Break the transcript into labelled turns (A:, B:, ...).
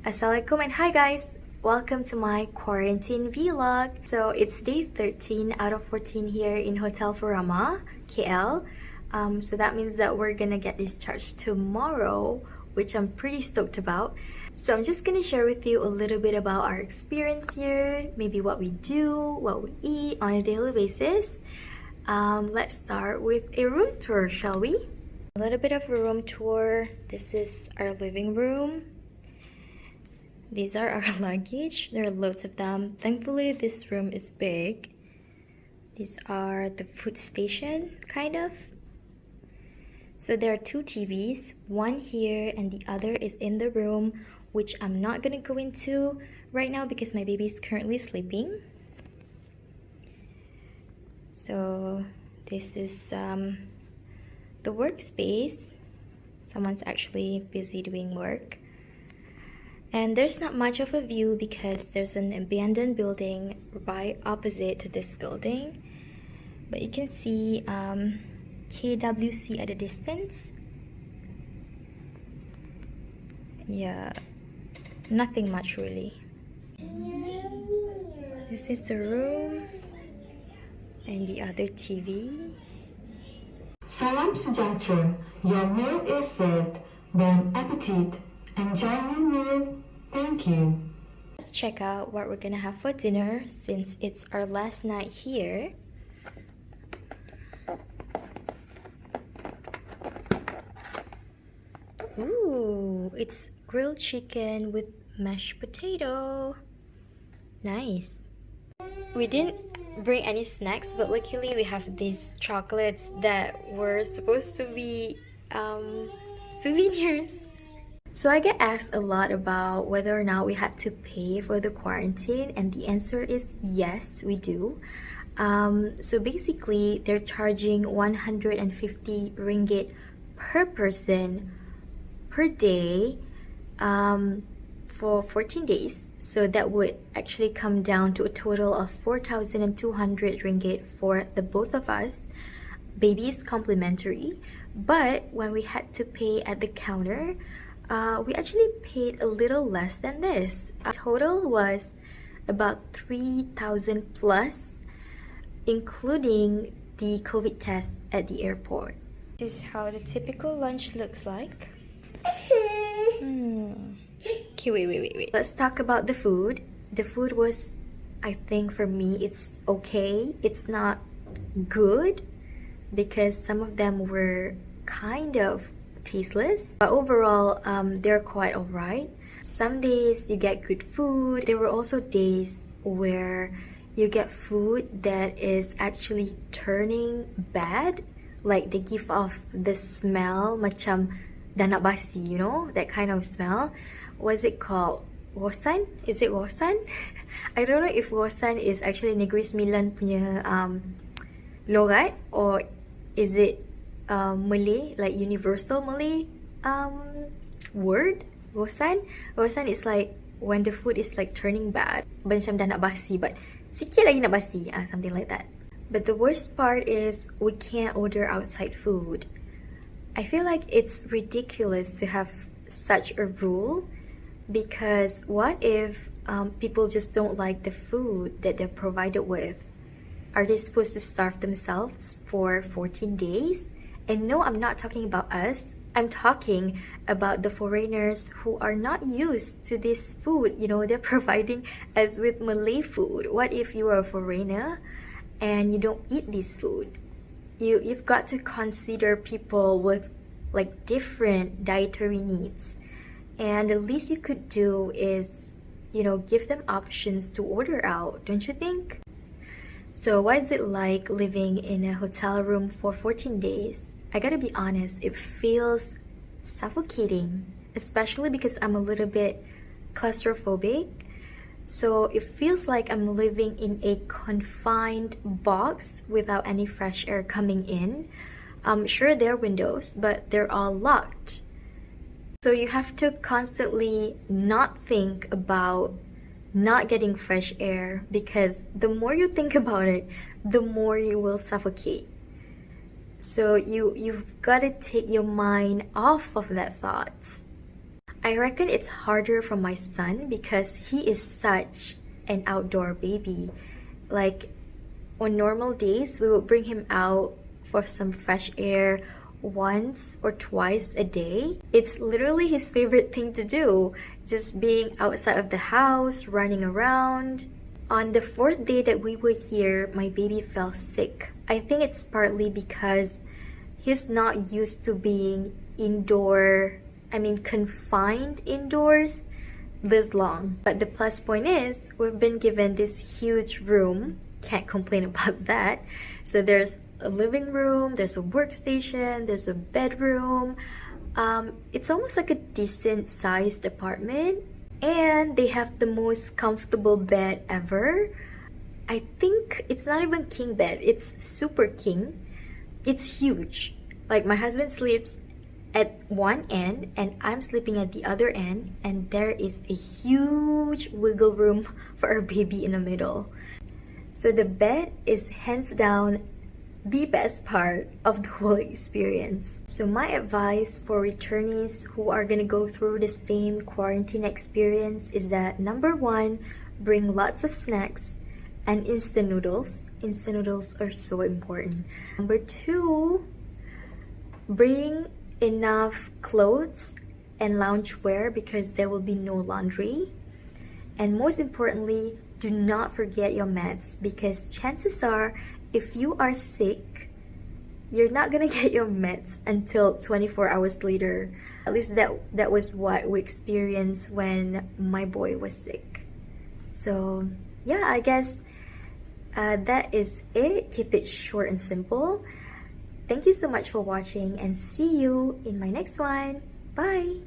A: Assalamualaikum and hi guys! Welcome to my quarantine vlog. So it's day 13 out of 14 here in Hotel Furama, KL. So that means that we're gonna get discharged tomorrow, which I'm pretty stoked about. So I'm just gonna share with you a little bit about our experience here, maybe what we do, what we eat on a daily basis. Let's start with a room tour, shall we? A little bit of a room tour. This is our living room. These are our luggage. There are loads of them. Thankfully, this room is big. These are the food station, kind of. So there are two TVs, one here and the other is in the room, which I'm not gonna go into right now because my baby is currently sleeping. So this is the workspace. Someone's actually busy doing work. And there's not much of a view because there's an abandoned building right opposite to this building. But you can see KWC at a distance. Yeah, nothing much really. This is the room and the other TV.
B: Salam sejahtera. Your meal is served. Bon appetit. Enjoy your meal. Thank you.
A: Let's check out what we're gonna have for dinner since it's our last night here. Ooh, it's grilled chicken with mashed potato. Nice. We didn't bring any snacks, but luckily we have these chocolates that were supposed to be souvenirs. So I get asked a lot about whether or not we had to pay for the quarantine, and the answer is yes, we do. So basically, they're charging 150 ringgit per person per day for 14 days. So that would actually come down to a total of 4,200 ringgit for the both of us. Baby is complimentary, but when we had to pay at the counter, we actually paid a little less than this. Our total was about 3,000 plus, including the COVID test at the airport. This is how the typical lunch looks like. Okay, wait. Let's talk about the food. The food was, I think for me, it's okay. It's not good because some of them were kind of tasteless, but overall they're quite alright. Some days you get good food. There were also days where you get food that is actually turning bad, like they give off the smell macam dah nak basi, you know, that kind of smell. What's it called? Wosan? Is it Wosan? I don't know if Wosan is actually Negeri Sembilan punya logat, or is it Malay, like universal Malay word. Wosan is like when the food is like turning bad, macam dah nak basi, but sikit lagi nak basi, something like that. But the worst part is we can't order outside food. I feel like it's ridiculous to have such a rule, because what if people just don't like the food that they're provided with? Are they supposed to starve themselves for 14 days? And no, I'm not talking about us. I'm talking about the foreigners who are not used to this food. You know, they're providing us with Malay food. What if you are a foreigner and you don't eat this food? You've got to consider people with like different dietary needs. And the least you could do is, you know, give them options to order out, don't you think? So what is it like living in a hotel room for 14 days? I gotta be honest, it feels suffocating, especially because I'm a little bit claustrophobic. So it feels like I'm living in a confined box without any fresh air coming in. Sure, there are windows, but they're all locked. So you have to constantly not think about not getting fresh air, because the more you think about it, the more you will suffocate. So you've got to take your mind off of that thought. I reckon it's harder for my son because he is such an outdoor baby. Like on normal days, we will bring him out for some fresh air once or twice a day. It's literally his favorite thing to do, just being outside of the house, running around. On the 4th day that we were here, my baby fell sick. I think it's partly because he's not used to being confined indoors this long. But the plus point is, we've been given this huge room. Can't complain about that. So there's a living room, there's a workstation, there's a bedroom. It's almost like a decent sized apartment. And they have the most comfortable bed ever. I think it's not even king bed, it's super king. It's huge. Like my husband sleeps at one end and I'm sleeping at the other end, and there is a huge wiggle room for our baby in the middle. So the bed is hands down the best part of the whole experience. So my advice for returnees who are gonna go through the same quarantine experience is that number 1, bring lots of snacks and instant noodles. Instant noodles are so important. Number 2, bring enough clothes and loungewear because there will be no laundry. And most importantly, do not forget your meds, because chances are if you are sick, you're not gonna get your meds until 24 hours later. At least that was what we experienced when my boy was sick. So yeah, I guess that is it. Keep it short and simple. Thank you so much for watching and see you in my next one. Bye!